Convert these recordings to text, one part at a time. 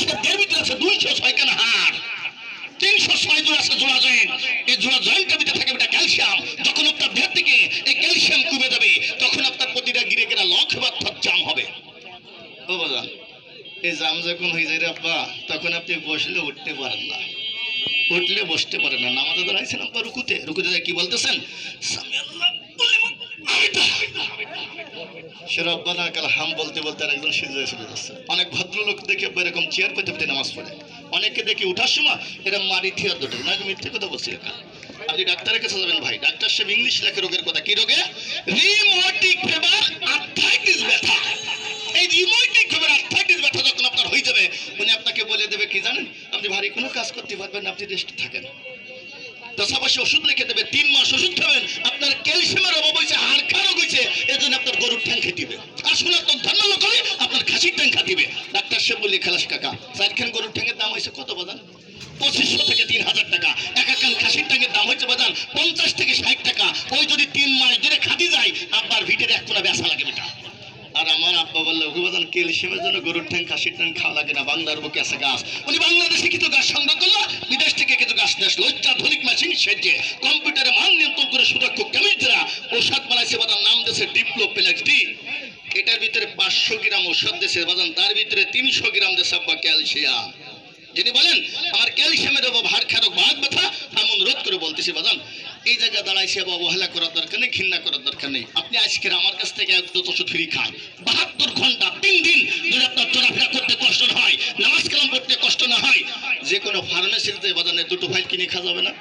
মানুষের দেহের ভিতরে আছে 206 খানা হাড়, 306 জোড়া আছে জোড়া জয়েন্ট। এই জোড়া জয়েন্টের ভিতরে থাকে বেটা ক্যালসিয়াম। যখন আপনার দেহ থেকে এই ক্যালসিয়াম কমে যাবে তখন আপনার প্রতিটা গিরে গিরা লক্ষ বা জাম হবে। ও বাজান, এই জাম যখন হয়ে যায় রে আব্বা, তখন আপনি বসলে উঠতে পারেন না, উঠলে বসতে পারেন না। নামাজে দাঁড়াইছেন আপনার রুকুতে, রুকুতে কি বলতেছেন? সামি আল্লাহ রব্বানা কাল হাম বলতে বলতে আর একজন সিজদায় চলে যাচ্ছে। অনেক ভদ্রলোক দেখে এরকম চেয়ার পেতে পেতে নামাজ পড়ে, অনেকে দেখি উঠার সময় এরা মারি থিয়ার দোটে না। মিথ্যে কথা বলছি একা। আপনি ডাক্তারের কাছে যাবেন ভাই, ডাক্তার সাহেব ইংলিশ লেখে রোগের কথা। কি রোগে? রিউমেটিক ফিভার, আর্থ্রাইটিস ব্যথা। এই রিউমেটিক ফিভার আর্থ্রাইটিস ব্যথা যখন আপনার হয়ে যাবে, উনি আপনাকে বলে দেবে কি জানেন? আপনি ভারী কোনো কাজ করতে পারবেন না, আপনি রেস্ট থাকেন। পাশাপাশি ওষুধ লিখে দেবে, 3 মাস ওষুধ খাবেন। আপনার ক্যালসিয়ামের অভাব হয়েছে, হাড় খারাপ হয়েছে, এজন্য আপনার গরুর ঠ্যাং খেতে দিবে। আসলে তো ধন্য লোক হলে আপনার খাসির ঠ্যাং খাতে দিবে। ডাক্তার সাহেব বললে খালাস কাকা, 4 খান গরুর ঠ্যাংয়ের দাম হয়েছে কত বাজান? 2500 থেকে 3000 টাকা। এক খান খাসির ঠ্যাংয়ের দাম হয়েছে বাজান 50 থেকে 60 টাকা। ওই যদি 3 মাস ধরে খাতে যায়, আব্বার ভিটের এক কোনা বেচা লাগে বেটা। আর আমার আব্বা বললো বাজান ক্যালসিয়ামের জন্য গরুর ঠ্যাং খাসির ঠ্যাং খাওয়া লাগে না, বাংলার বুকে আছে গাছ। উনি বাংলাদেশে কিছু গাছ সংগ্রহ করলো, বিদেশ থেকে কিছু গাছ নিয়ে আসলো। অত্যাধুনিক মেশিন সেজে কম্পিউটারে মান নিয়ন্ত্রণ করে সুদক্ষ কেমিস্টরা ঔষধ বানাইছে বাজান, নাম দিয়েছে ডিপ্লোপ্লেক্স ডি। এটার ভিতরে 500 গ্রাম ঔষধ দিয়েছে বাজান, তার ভিতরে 300 গ্রাম দিয়েছে আব্বা ক্যালসিয়াম। যিনি বলেন আমার ক্যালসিয়ামের অভাব, হাড় খারাপ, বাত ব্যথা, এমন রোধ করে বলতেছি বাজান, এই জায়গায় দাঁড়াইছে অবহেলা করার দরকার নেই, ঘৃণা করার দরকার নেই। আপনি আজকের আমার কাছ থেকে এক দুটো ওষুধ ফ্রি খান, 72 ঘন্টা 3 দিন যদি আপনার চলাফেরা করতে কষ্ট না হয়, নামাজ কালাম করতে কষ্ট না হয়, যে কোনো ফার্মেসিতে বাজানে 2টো ফাইল কিনে খাওয়া যাবে না?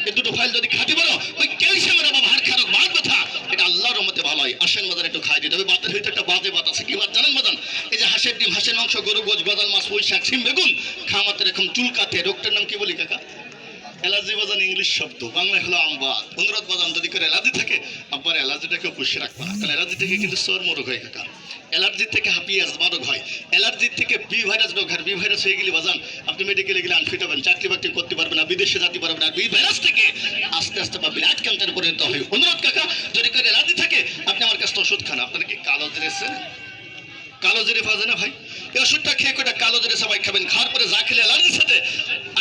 এই 2টো ফাইল যদি খাতে পারো, ওই ক্যালসিয়ামের অভাব, হাড় খারাপ, বাত ব্যথা, এটা আল্লাহর রহমতে ভালো হয়। আসেন বাজান একটু খাই দিতে হবে। বাতের ভিতরে একটা বাজে বাত আছে, কি বাত জানেন বাজান? এই যে হাঁসের ডিম, হাঁসের মাংস, গরু গোছ, বাদাল মাছ, পুঁই শাক, সিম বেগুন খামাতে এরকম চুলকাতে, রোগটার নাম কি বলি কাকা? অ্যালার্জি বাজান ইংলিশ শব্দ, বাংলায় হলো আমবা। অনুরোধ বাজান যদি করে অ্যালার্জি থাকে, আব্বার অ্যালার্জিটাকে পুষিয়ে রাখবা, কারণ অ্যালার্জি থেকে কিন্তু চর্ম রোগ হয় কাকা, অ্যালার্জি থেকে হাঁপিয়ে আসবা রোগ হয়, অ্যালার্জি থেকে বি ভাইরাস রোগ হয়। বি ভাইরাস হয়ে গেলে বাজান আপনি মেডিকেলে গেলে আনফিট হবেন, চাকরি বাকরি করতে পারবেন না, বিদেশে যেতে পারবেন না। বি ভাইরাস থেকে আস্তে আস্তে বা বিরাট ক্যান্সারে পরিণত হয়। অনুরোধ কাকা, যদি করে অ্যালার্জি থাকে আপনি আমার কাছে ওষুধ খান। আপনারা কি কালো জিরে, কালো জিরে পাওয়া যায় না ভাই? এই ওষুধটা খেয়ে কটা কালো জিরে সবাই খাবেন। খাওয়ার পরে যা খেলে অ্যালার্জির সাথে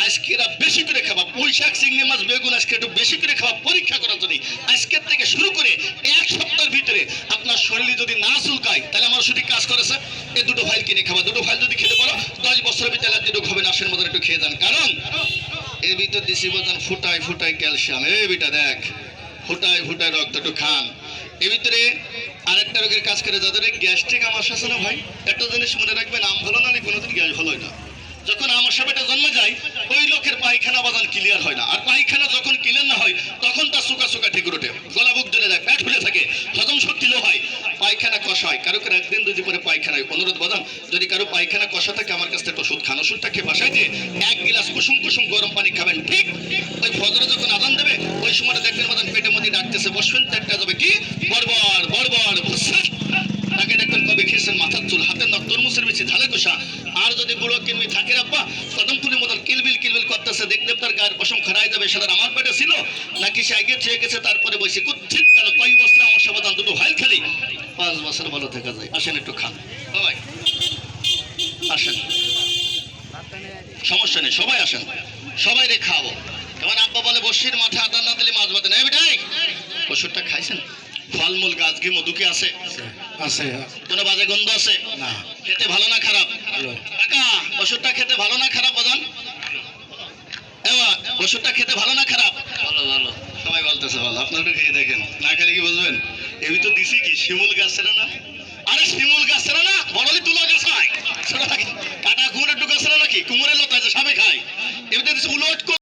আজকে বেশি করে খাবা, পুঁই শাক, চিংড়ি মাছ, বেগুন আজকে একটু বেশি করে খাওয়া, পরীক্ষা করার জন্য। আজকের থেকে শুরু করে 1 সপ্তাহের ভিতরে আপনার শরীরে যদি না চুলকায়, তাহলে আমার ওষুধই কাজ করেছে। এই 2টো ফাইল কিনে খাবা। 2টো ফাইল যদি খেতে পারো 10 বছরের ভিতরে অ্যালার্জি রোগ হবে না। আসেন মধ্যে একটু খেয়ে যান, কারণ এর ভিতর দিছি বাজান ফুটায় ফুটায় ক্যালসিয়াম। এই বেটা দেখ, ফুটায় ফুটায় রক্ত, একটু খান। এর ভিতরে আরেকটা রোগের কাজ করে, যাদের গ্যাস্ট্রিক আমাশা আছে না ভাই, একটা জিনিস মনে রাখবেন, আম হলো না কোনোদিন গ্যাস হলোই না। যখন আমাশা পেটে জন্মে যায়, ওই লোকের পায়খানা বাজান ক্লিয়ার হয় না। আর পায়খানা যখন ক্লিয়ার না হয়, তখন তার সুকা সুকা ঠিক ওঠে, গলা বুক জ্বলে যায়, পেট ফুলে থাকে, হজম শক্তি লো হয়, পায়খানা কষা হয়। কারো কারো 1 দিন 2 দিন পরে পায়খানা হয়। অনুরোধ বাজান, যদি কারো পায়খানা কষা থাকে আমার কাছ থেকে ওষুধ খান। ওষুধটা খেয়ে বাসায় দিয়ে 1 গিলাস কুসুম কুসুম গরম পানি খাবেন। ঠিক ওই ফজরে যখন আজান দেবে, ওই সময়টা দেখবেন বাজান পেটের মধ্যে ডাকতেছে, বসবেন, পেটটা যাবে কি বড়বড় বড়বড়, তাকে দেখবেন কবে খেয়েছেন, মাথার চুল, হাতের নখ, তরমুজের বেশি ঝালে কষা। আর যদি বুড়ো কিনবি থাকে রাব্বা, কদমপুরের মতন কিলবিল কিলবিল করতেছে, দেখলে তার গায়ের পশম খারাই যাবে। সেটা আমার পেটে ছিল নাকি সে আগে চেয়ে গেছে, তারপরে বসে কুচ্ছিত কেন? কয় বছর আমার সাবধান 2টো ফাইল খালি 5 বছর ভালো থাকা যায়। আসেন একটু খান সবাই, আসেন, সমস্যা নেই, সবাই আসেন, সবাই রে খাবো। এবার আব্বা বলে বসির মাথায় আদা না দিলে মাছ বাদে না। বেটাই ওষুধটা খাইছেন? ফলমূল গাছ ঘি মধু কি আছে? আছে। কোনো বাজে গন্ধ আছে না? খেতে ভালো না খারাপ? কাকা ওষুধটা খেতে ভালো না খারাপ বাজান? ওষুধটা খেতে ভালো না খারাপ? ভালো ভালো, সবাই বলতেছে ভালো। আপনারা খেয়ে দেখেন, না খেলে কি বুঝবেন? এর ভিতর দিছি কি শিমুল গাছ ছিল না? আরে শিমুল গাছ ছিল না, বড়লি তুলা গাছ হয়, কাটা কুমড়ের টুকা ছিল নাকি? কুমড়ের লতা যে সাবে খায়। এর ভিতরে দিছি উলট।